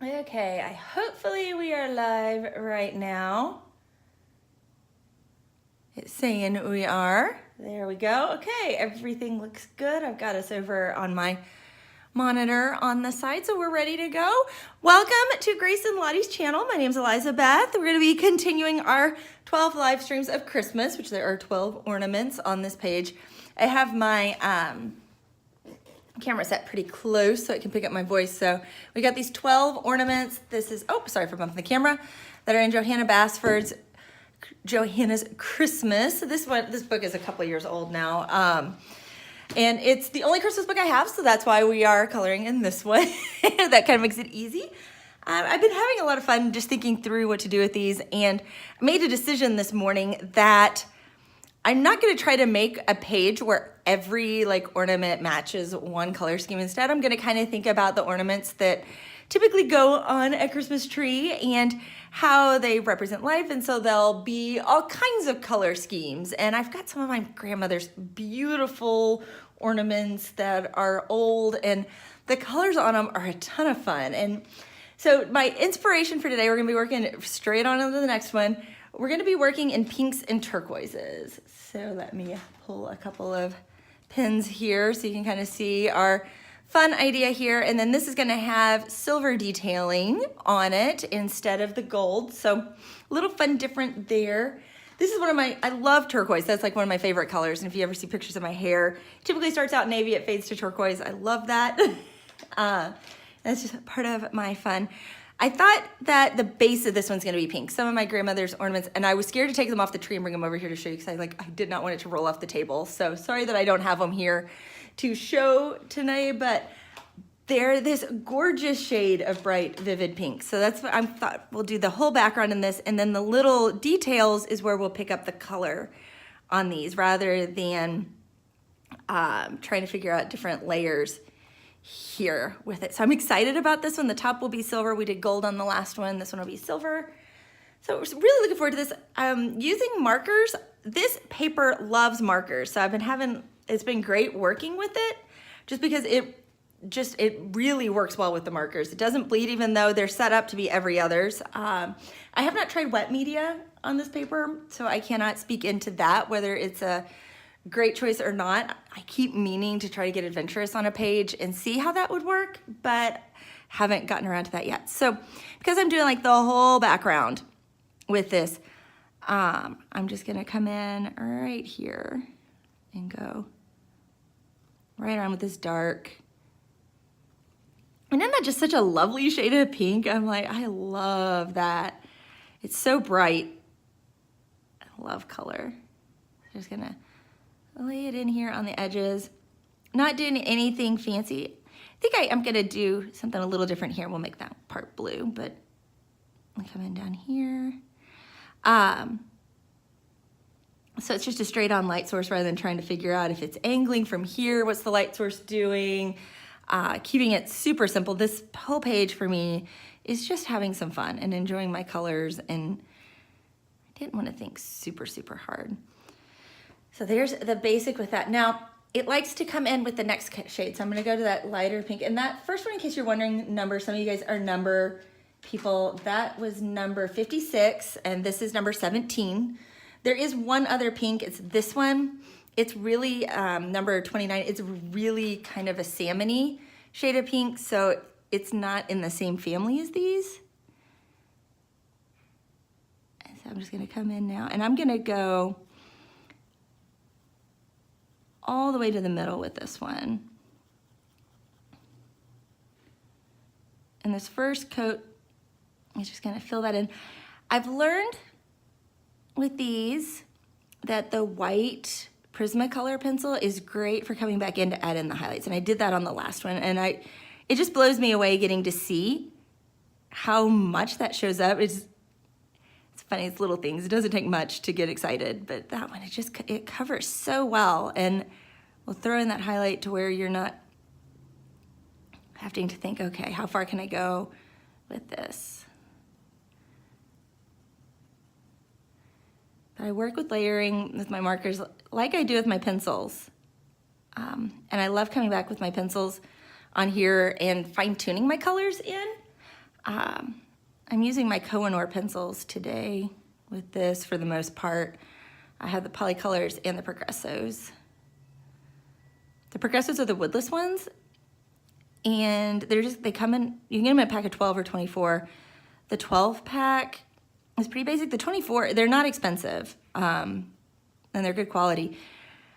Okay, hopefully we are live right now. It's saying we are. There we go. Okay, everything looks good. I've got us over on my monitor on the side, so we're ready to go. Welcome to Grace and Lottie's channel. My name's Elizabeth. We're going to be continuing our 12 live streams of Christmas, which there are 12 ornaments on this page. I have my camera set pretty close so it can pick up my voice. So we got these 12 ornaments. This is, oh, sorry for bumping the camera, that are in Johanna Basford's Johanna's Christmas. This book is a couple years old now. And it's the only Christmas book I have, so that's why we are coloring in this one. That kind of makes it easy. I've been having a lot of fun just thinking through what to do with these, and I made a decision this morning that I'm not going to try to make a page where every ornament matches one color scheme. Instead, I'm going to kind of think about the ornaments that typically go on a Christmas tree and how they represent life. And so there'll be all kinds of color schemes. And I've got some of my grandmother's beautiful ornaments that are old, and the colors on them are a ton of fun. And so my inspiration for today, we're going to be working straight on to the next one. We're going to be working in pinks and turquoises. So let me pull a couple of pins here so you can kind of see our fun idea here. And then this is going to have silver detailing on it instead of the gold. So a little fun different there. This is I love turquoise. That's like one of my favorite colors. And if you ever see pictures of my hair, it typically starts out navy, it fades to turquoise. I love that. That's just part of my fun. I thought that the base of this one's gonna be pink. Some of my grandmother's ornaments, and I was scared to take them off the tree and bring them over here to show you because I did not want it to roll off the table. So sorry that I don't have them here to show tonight, but they're this gorgeous shade of bright, vivid pink. So that's what I thought. We'll do the whole background in this, and then the little details is where we'll pick up the color on these rather than trying to figure out different layers here with it. So I'm excited about this one. The top will be silver. We did gold on the last one. This one will be silver. So we're really looking forward to this. Using markers. This paper loves markers. So it's been great working with it just because it really works well with the markers. It doesn't bleed even though they're set up to be every others. I have not tried wet media on this paper, so I cannot speak into that, whether it's a great choice or not. I keep meaning to try to get adventurous on a page and see how that would work, but haven't gotten around to that yet. So because I'm doing the whole background with this, I'm just gonna come in right here and go right around with this dark. And isn't that just such a lovely shade of pink? I'm I love that. It's so bright. I love color. I'm just gonna lay it in here on the edges. Not doing anything fancy. I think I'm gonna do something a little different here. We'll make that part blue, but I'll come in down here. So it's just a straight on light source rather than trying to figure out if it's angling from here, what's the light source doing? Keeping it super simple. This whole page for me is just having some fun and enjoying my colors, and I didn't want to think super, super hard. So there's the basic with that. Now, it likes to come in with the next shade. So I'm gonna go to that lighter pink. And that first one, in case you're wondering, number, some of you guys are number people, that was number 56, and this is number 17. There is one other pink, it's this one. It's really number 29. It's really kind of a salmon-y shade of pink, so it's not in the same family as these. And so I'm just gonna come in now, and I'm gonna go all the way to the middle with this one. And this first coat, I'm just gonna fill that in. I've learned with these that the white Prismacolor pencil is great for coming back in to add in the highlights. And I did that on the last one, and it just blows me away getting to see how much that shows up. It's funny, it's little things. It doesn't take much to get excited, but that one, it covers so well. And we'll throw in that highlight to where you're not having to think, okay, how far can I go with this? But I work with layering with my markers like I do with my pencils. And I love coming back with my pencils on here and fine tuning my colors in. I'm using my Koh-i-noor pencils today with this for the most part. I have the Polycolors and the Progressos. The Progressos are the woodless ones, and they come in, you can get them in a pack of 12 or 24. The 12 pack is pretty basic. The 24, they're not expensive, and they're good quality.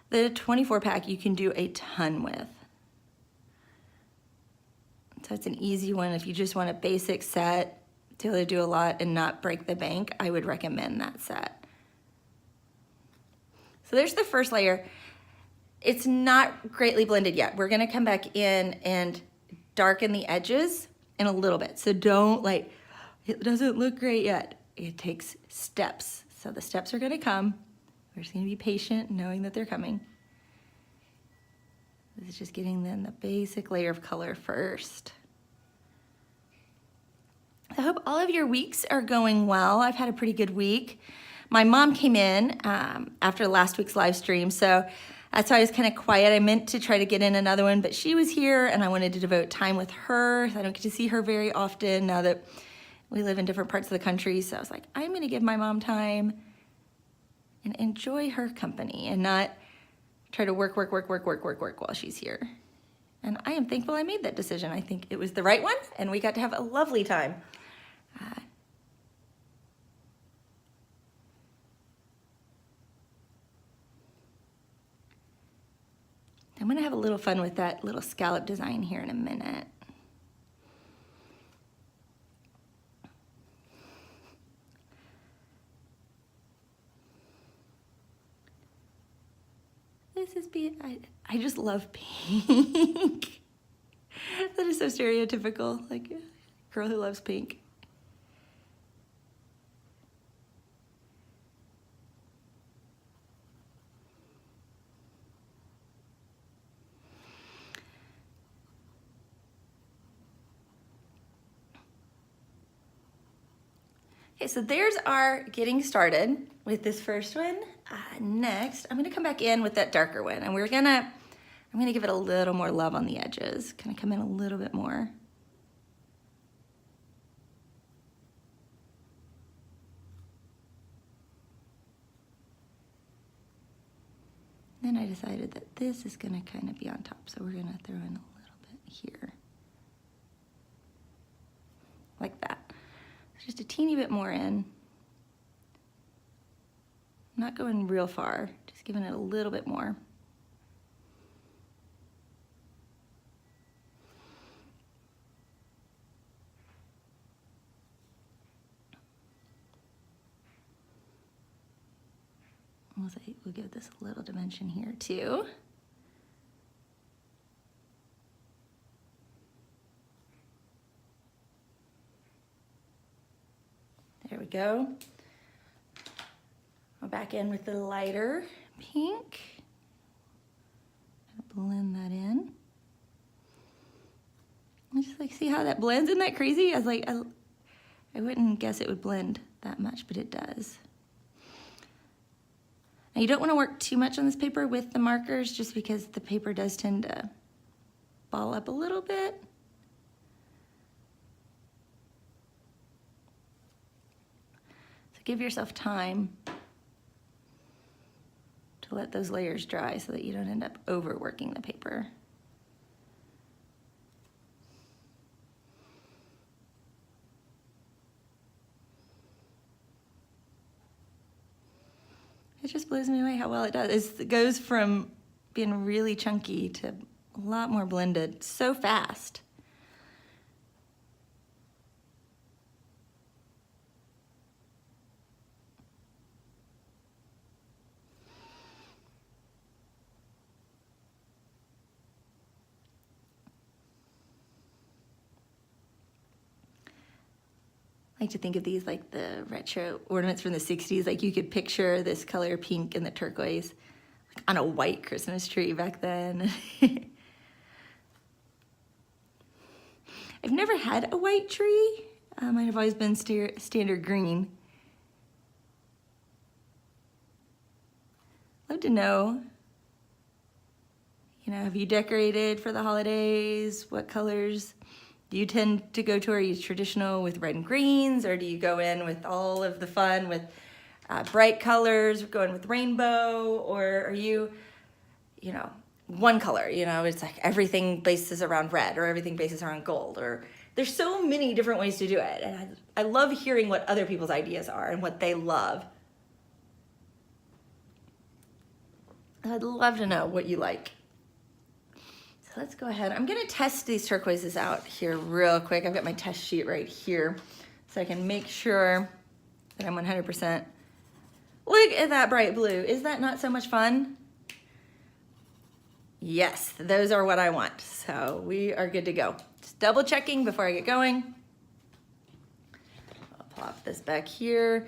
The 24 pack you can do a ton with. So it's an easy one. If you just want a basic set to be able to do a lot and not break the bank, I would recommend that set. So there's the first layer. It's not greatly blended yet. We're gonna come back in and darken the edges in a little bit. So don't it doesn't look great yet. It takes steps. So the steps are gonna come. We're just gonna be patient, knowing that they're coming. This is just getting then the basic layer of color first. I hope all of your weeks are going well. I've had a pretty good week. My mom came in after last week's live stream, so that's why I was kind of quiet. I meant to try to get in another one, but she was here and I wanted to devote time with her. I don't get to see her very often now that we live in different parts of the country. So I was like, I'm gonna give my mom time and enjoy her company and not try to work while she's here. And I am thankful I made that decision. I think it was the right one and we got to have a lovely time. I'm gonna have a little fun with that little scallop design here in a minute. I just love pink. That is so stereotypical, like a girl who loves pink. Okay, so there's our getting started with this first one. Next, I'm gonna come back in with that darker one, and I'm gonna give it a little more love on the edges. Kind of come in a little bit more. Then I decided that this is gonna kind of be on top, so we're gonna throw in a little bit here. Like that. Just a teeny bit more in. Not going real far, just giving it a little bit more. We'll give this a little dimension here too. There we go. I'll back in with the lighter pink. Blend that in. I just see how that blends. Isn't that crazy? I wouldn't guess it would blend that much, but it does. Now you don't want to work too much on this paper with the markers just because the paper does tend to ball up a little bit. So give yourself time to let those layers dry so that you don't end up overworking the paper. It just blows me away how well it does. It goes from being really chunky to a lot more blended so fast. I like to think of these like the retro ornaments from the 60s. Like you could picture this color pink and the turquoise like on a white Christmas tree back then. I've never had a white tree. Mine have always been standard green. Love to know, have you decorated for the holidays? What colors Do you tend to go to, are you traditional with red and greens, or do you go in with all of the fun with bright colors, going with rainbow, or are you, you know, one color, you know, it's like everything bases around red or everything bases around gold, or there's so many different ways to do it. And I love hearing what other people's ideas are and what they love. I'd love to know what you like. So let's go ahead. I'm gonna test these turquoises out here real quick. I've got my test sheet right here so I can make sure that I'm 100%. Look at that bright blue. Is that not so much fun? Yes, those are what I want. So we are good to go. Just double checking before I get going. I'll plop this back here.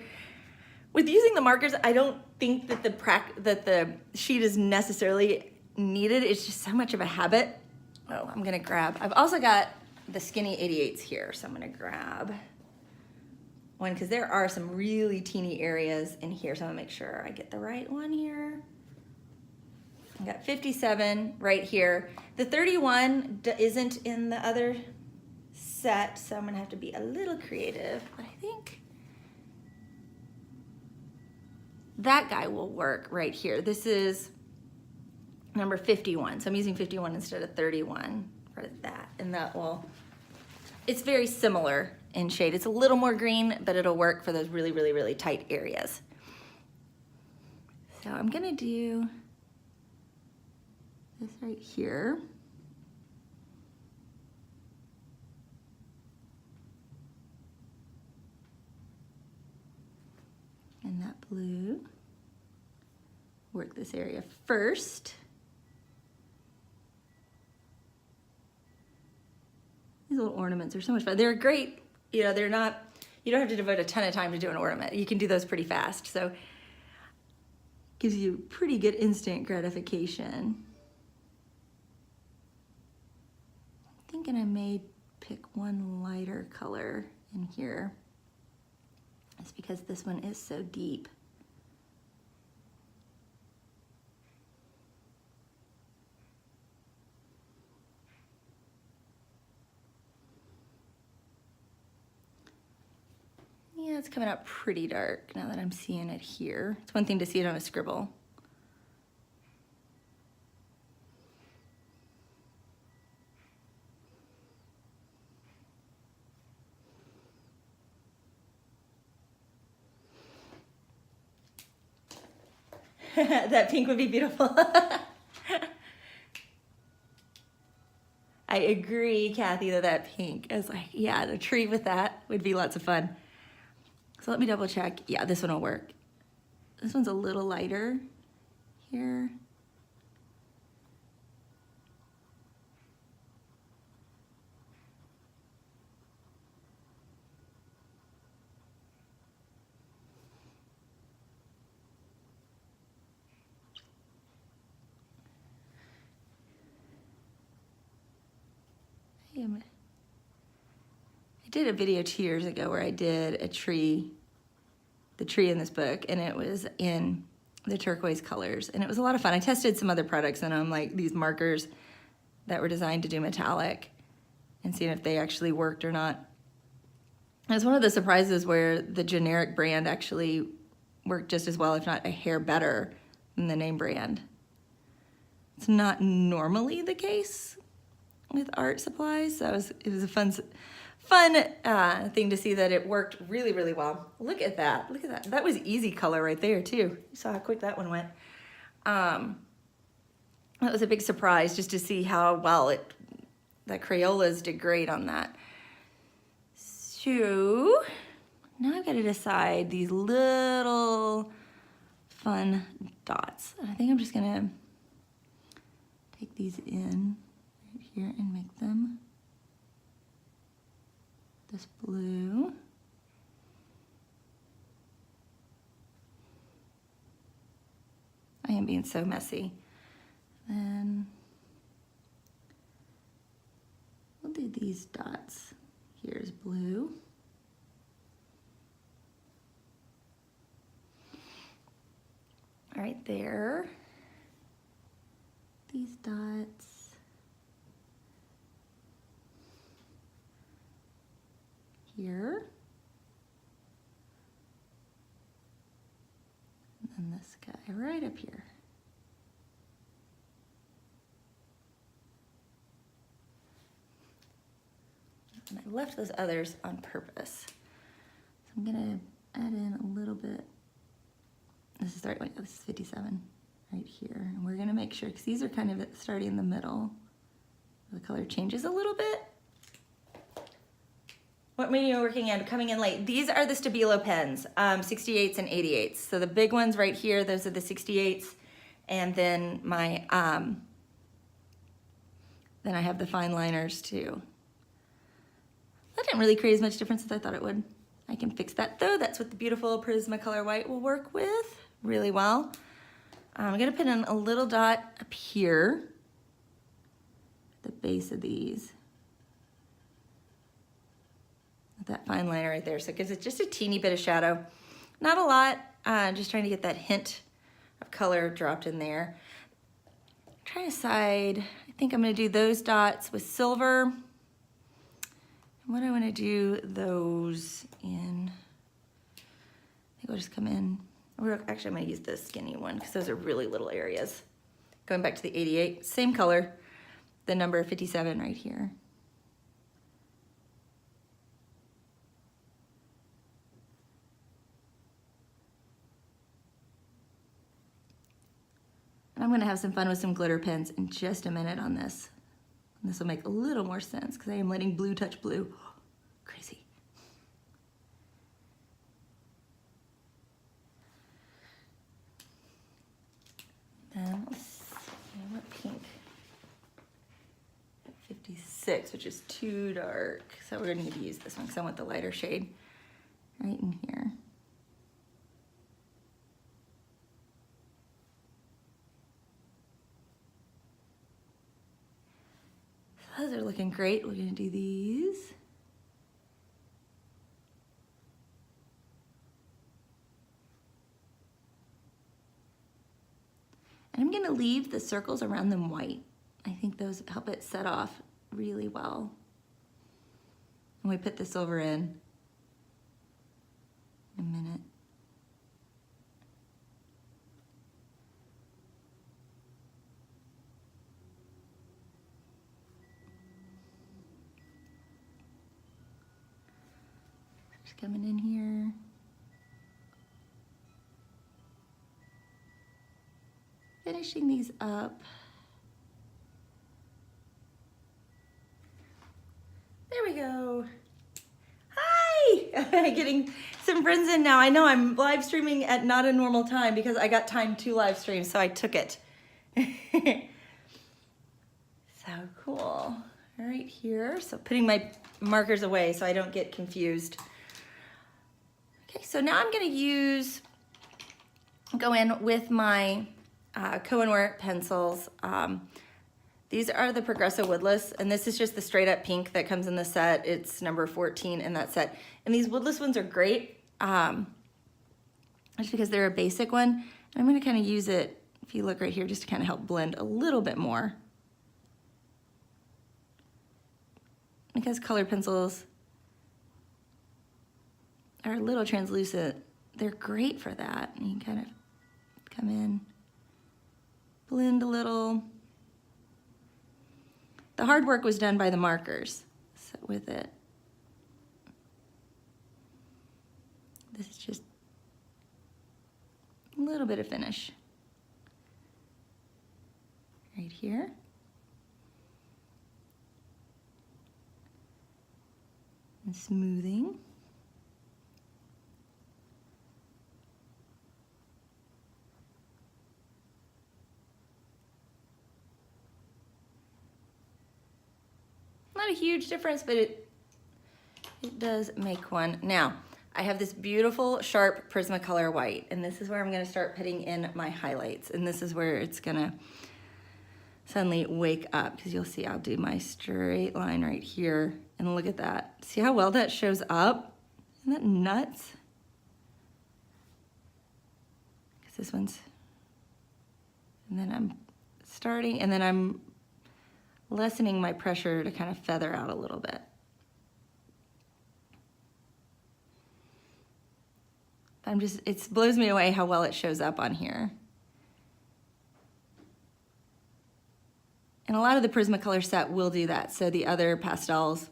With using the markers, I don't think that the sheet is necessarily needed. It's just so much of a habit. Oh, I'm gonna grab, I've also got the skinny 88s here. So I'm gonna grab one because there are some really teeny areas in here. So I'm gonna make sure I get the right one here. I got 57 right here. The 31 isn't in the other set, so I'm gonna have to be a little creative, but I think that guy will work right here. This is number 51, so I'm using 51 instead of 31 for that, and that will, it's very similar in shade. It's a little more green, but it'll work for those really, really, really tight areas. So I'm gonna do this right here. And that blue. Work this area first. These little ornaments are so much fun. They're great, you know, they're not, you don't have to devote a ton of time to do an ornament. You can do those pretty fast. So gives you pretty good instant gratification. I'm thinking I may pick one lighter color in here. It's because this one is so deep. Yeah, it's coming out pretty dark now that I'm seeing it here. It's one thing to see it on a scribble. That pink would be beautiful. I agree, Kathy, that pink is like, yeah, a tree with that would be lots of fun. So let me double check. Yeah, this one will work. This one's a little lighter here. I did a video 2 years ago where I did a tree, the tree in this book, and it was in the turquoise colors, and it was a lot of fun. I tested some other products and I'm like these markers that were designed to do metallic and seeing if they actually worked or not. And it's one of the surprises where the generic brand actually worked just as well, if not a hair better than the name brand. It's not normally the case with art supplies, so it was a fun thing to see that it worked really, really well. Look at that, look at that. That was easy color right there too. You saw how quick that one went. That was a big surprise just to see how well the Crayolas did great on that. So now I've got to decide these little fun dots. I think I'm just gonna take these in right here and make them this blue. I am being so messy. Then we'll do these dots. Here's blue. Right there. These dots. here. And then this guy right up here. And I left those others on purpose. So I'm gonna add in a little bit. This is this is 57 right here. And we're gonna make sure, because these are kind of starting in the middle. The color changes a little bit. What medium are you working in? Coming in late. These are the Stabilo pens, 68s and 88s. So the big ones right here, those are the 68s. And then then I have the fine liners too. That didn't really create as much difference as I thought it would. I can fix that though. That's what the beautiful Prismacolor white will work with really well. I'm gonna put in a little dot up here at the base of these. That fine liner right there. So it gives it just a teeny bit of shadow. Not a lot, just trying to get that hint of color dropped in there. Try to decide, I think I'm gonna do those dots with silver. What do I wanna do those in? I think I'll just come in. Actually, I'm gonna use the skinny one because those are really little areas. Going back to the 88, same color, the number 57 right here. I'm gonna have some fun with some glitter pens in just a minute on this. And this will make a little more sense because I am letting blue touch blue. Crazy. Then let's see, what pink? 56, which is too dark. So we're gonna need to use this one because I want the lighter shade right in here. Those are looking great. We're gonna do these. And I'm gonna leave the circles around them white. I think those help it set off really well. And we put the silver in a minute. Coming in here. Finishing these up. There we go. Hi! Getting some friends in now. I know I'm live streaming at not a normal time because I got time to live stream, so I took it. So cool. Right here. So putting my markers away so I don't get confused. Okay, so now I'm gonna go in with my Koh-i-noor pencils. These are the Progresso Woodless, and this is just the straight up pink that comes in the set. It's number 14 in that set. And these woodless ones are great, just because they're a basic one. And I'm gonna kind of use it, if you look right here, just to kind of help blend a little bit more. Because colored pencils are a little translucent, they're great for that. And you can kind of come in, blend a little. The hard work was done by the markers, so with it. This is just a little bit of finish. Right here. And smoothing. Not a huge difference, but it does make one. Now, I have this beautiful sharp Prismacolor white, and this is where I'm gonna start putting in my highlights, and this is where it's gonna suddenly wake up, because you'll see I'll do my straight line right here, and look at that. See how well that shows up? Isn't that nuts? Because this one's, and then I'm starting, and then I'm lessening my pressure to kind of feather out a little bit. it blows me away how well it shows up on here. And a lot of the Prismacolor set will do that, so the other pastels.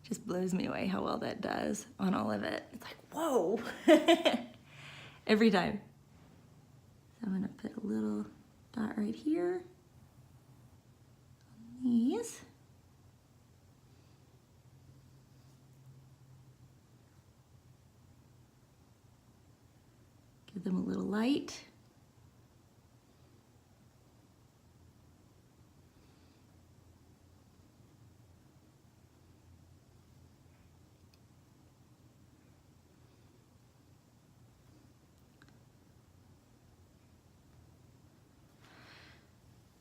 Just blows me away how well that does on all of it. It's like, whoa, every time. So I'm gonna put a little dot right here on these. Give them a little light.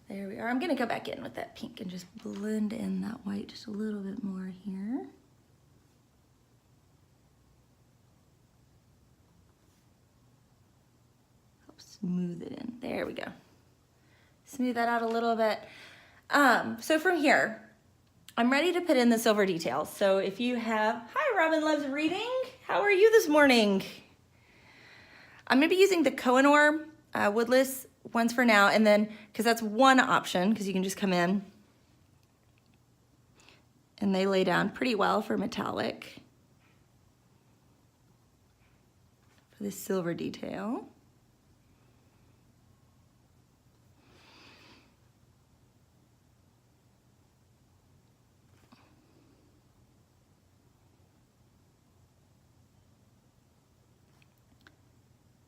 There we are. I'm gonna go back in with that pink and just blend in that white just a little bit more here. Help smooth it in. There we go. Smooth that out a little bit. So from here, I'm ready to put in the silver details. So if you have, hi, Robin Loves Reading. How are you this morning? I'm gonna be using the Koh-i-noor woodless ones for now, and then, because that's one option, because you can just come in and they lay down pretty well for metallic for this silver detail.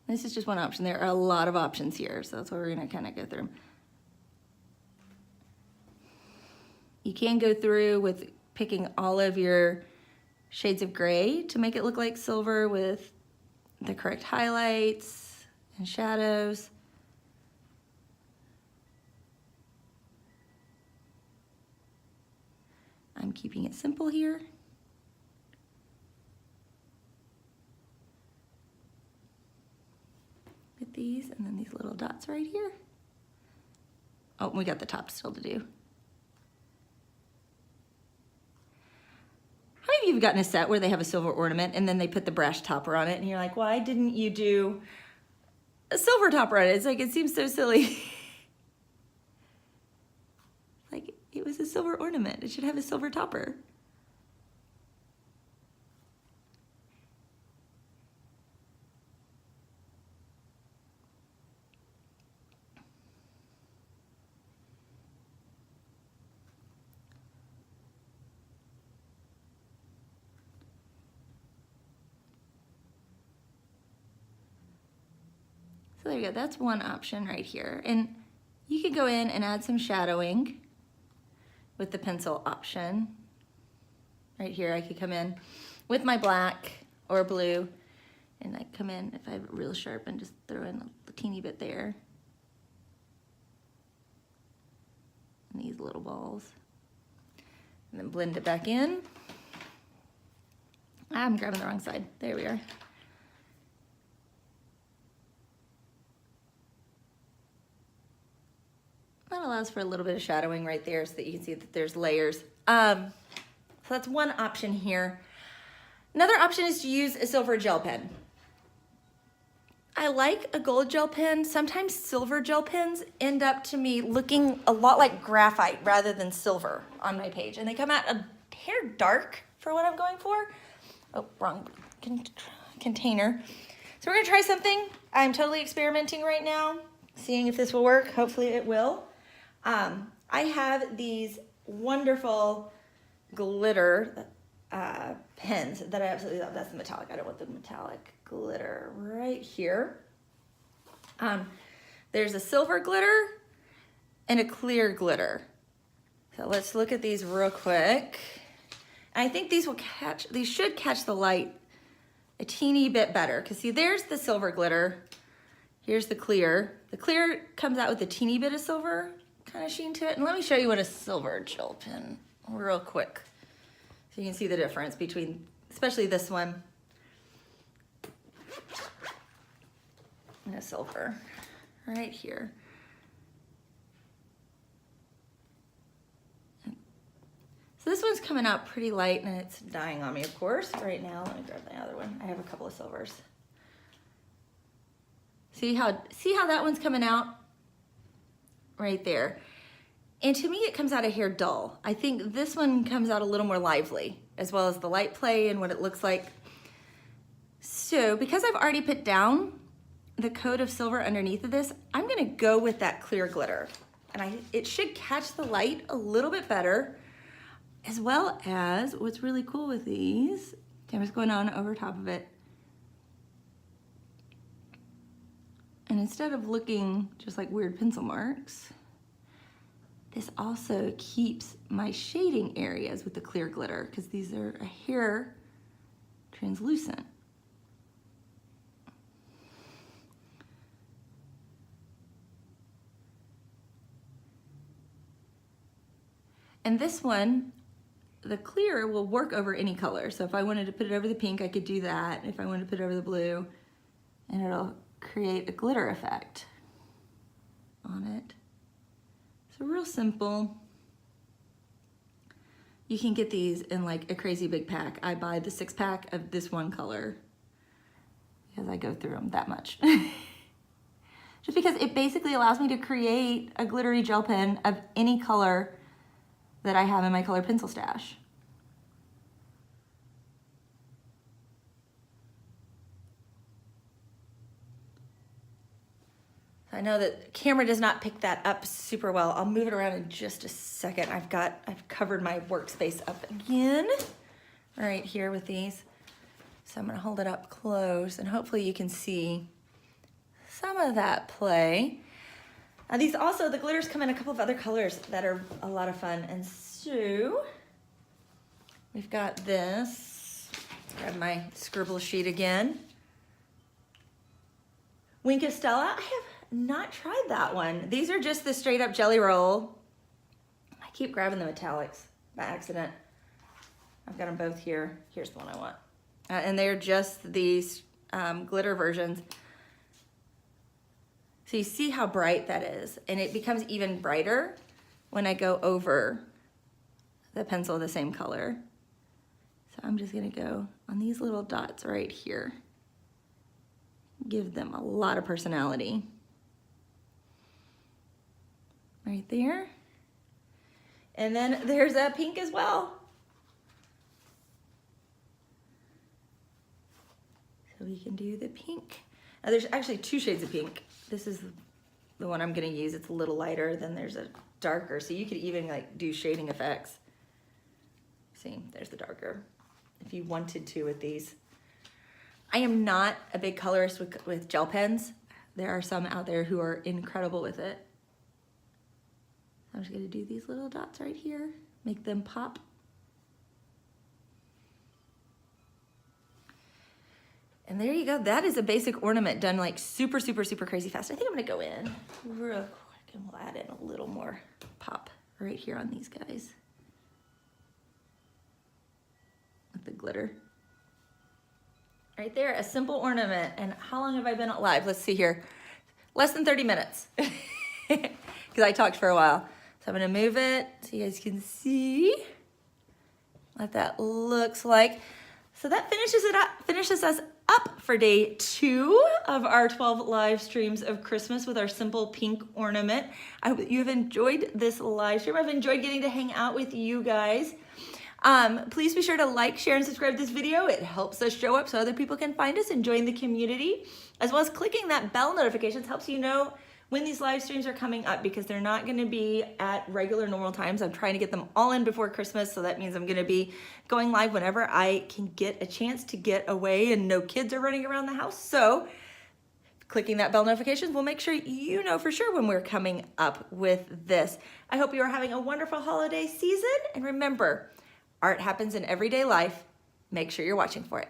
This is just one option. There are a lot of options here, so that's why we're gonna kind of go through them. You can go through with picking all of your shades of gray to make it look like silver with the correct highlights and shadows. I'm keeping it simple here. These and then these little dots right here. Oh, we got the top still to do. How many of you have gotten a set where they have a silver ornament and then they put the brass topper on it and you're like, why didn't you do a silver topper on it? It's like, it seems so silly. Like, it was a silver ornament. It should have a silver topper. So there you go, that's one option right here. And you could go in and add some shadowing with the pencil option. Right here, I could come in with my black or blue, and I come in, if I have it real sharp, and just throw in a teeny bit there. And these little balls. And then blend it back in. I'm grabbing the wrong side. There we are. That allows for a little bit of shadowing right there so that you can see that there's layers. So that's one option here. Another option is to use a silver gel pen. I like a gold gel pen. Sometimes silver gel pens end up to me looking a lot like graphite rather than silver on my page. And they come out a hair dark for what I'm going for. Oh, wrong container. So we're gonna try something. I'm totally experimenting right now, seeing if this will work. Hopefully it will. I have these wonderful glitter pens that I absolutely love. That's the metallic. I don't want the metallic glitter right here. There's a silver glitter and a clear glitter. So let's look at these real quick. I think these should catch the light a teeny bit better, because see, there's the silver glitter. Here's the clear. The clear comes out with a teeny bit of silver kind of sheen to it. And let me show you what a silver gel pen real quick, so you can see the difference between, especially this one. in a silver right here. So this one's coming out pretty light and it's dying on me, of course, right now. Let me grab the other one. I have a couple of silvers. See how that one's coming out? Right there. And to me, it comes out of here dull. I think this one comes out a little more lively, as well as the light play and what it looks like. So because I've already put down the coat of silver underneath of this, I'm gonna go with that clear glitter. And it should catch the light a little bit better, as well as what's really cool with these, camera's going on over top of it. And instead of looking just like weird pencil marks, this also keeps my shading areas with the clear glitter because these are a hair translucent. And this one, the clear will work over any color. So if I wanted to put it over the pink, I could do that. If I wanted to put it over the blue, and it'll create a glitter effect on it. So real simple. You can get these in like a crazy big pack. I buy the 6-pack of this one color because I go through them that much. Just because it basically allows me to create a glittery gel pen of any color that I have in my color pencil stash. I know that the camera does not pick that up super well. I'll move it around in just a second. I've covered my workspace up again right here with these. So I'm gonna hold it up close and hopefully you can see some of that play. These also, the glitters come in a couple of other colors that are a lot of fun. And so we've got this. Grab my scribble sheet again. Wink of Stella. I have not tried that one. These are just the straight up jelly roll. I keep grabbing the metallics by accident. I've got them both here. Here's the one I want. And they're just these glitter versions. So you see how bright that is, and it becomes even brighter when I go over the pencil the same color. So I'm just gonna go on these little dots right here. Give them a lot of personality. Right there. And then there's a pink as well. So we can do the pink. Now there's actually 2 shades of pink. This is the one I'm gonna use. It's a little lighter, then there's a darker. So you could even like do shading effects. See, there's the darker. If you wanted to with these. I am not a big colorist with gel pens. There are some out there who are incredible with it. I'm just gonna do these little dots right here, make them pop. And there you go. That is a basic ornament done like super, super, super crazy fast. I think I'm gonna go in real quick and we'll add in a little more pop right here on these guys with the glitter. Right there, a simple ornament. And how long have I been live? Let's see here. Less than 30 minutes because I talked for a while. So I'm gonna move it so you guys can see what that looks like. So that finishes us up for day 2 of our 12 live streams of Christmas with our simple pink ornament. I hope that you have enjoyed this live stream. I've enjoyed getting to hang out with you guys. Please be sure to like, share, and subscribe to this video. It helps us show up so other people can find us and join the community. As well as clicking that bell notifications helps you know when these live streams are coming up because they're not gonna be at regular normal times. I'm trying to get them all in before Christmas, so that means I'm gonna be going live whenever I can get a chance to get away and no kids are running around the house. So clicking that bell notifications will make sure you know for sure when we're coming up with this. I hope you are having a wonderful holiday season, and remember, art happens in everyday life. Make sure you're watching for it.